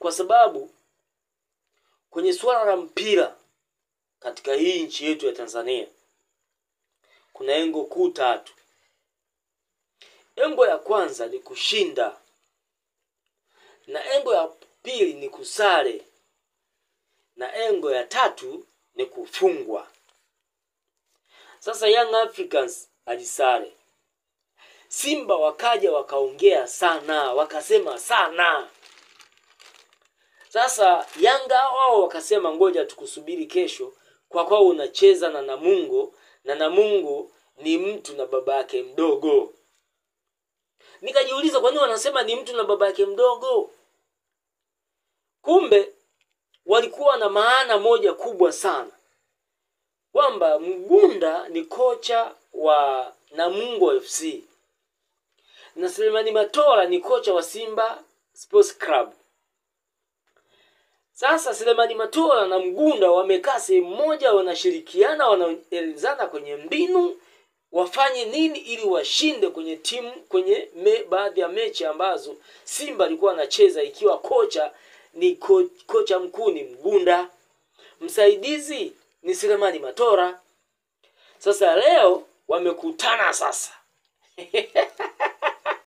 kwa sababu kwenye suala la mpira katika hii nchi yetu ya Tanzania kuna engo kuu 3. Engo ya kwanza ni kushinda, na engo ya pili ni kusare, na engo ya 3 ni kufungwa. Sasa Young Africans alisare. Simba wakaja wakaongea sana, wakasema sana. Sasa Yanga wao wakasema ngoja tukusubiri kesho, kwa kuwa unacheza na Namungo, na Namungo ni mtu na baba yake mdogo. Nikajiuliza kwa nini wanasema ni mtu na baba yake mdogo? Kumbe walikuwa na maana moja kubwa sana, kwamba Mgunda ni kocha wa Namungo FC na Selemani Matola ni kocha wa Simba Sports Club. Sasa Selemani Matola na Mgunda wamekaa sehemu moja, wanashirikiana, wanaelezana kwenye mbinu wafanye nini ili washinde kwenye timu, kwenye baadhi ya mechi ambazo Simba alikuwa anacheza, ikiwa kocha ni kocha mkuu ni Mgunda, msaidizi ni Selemani Matola. Sasa leo wamekutana sasa.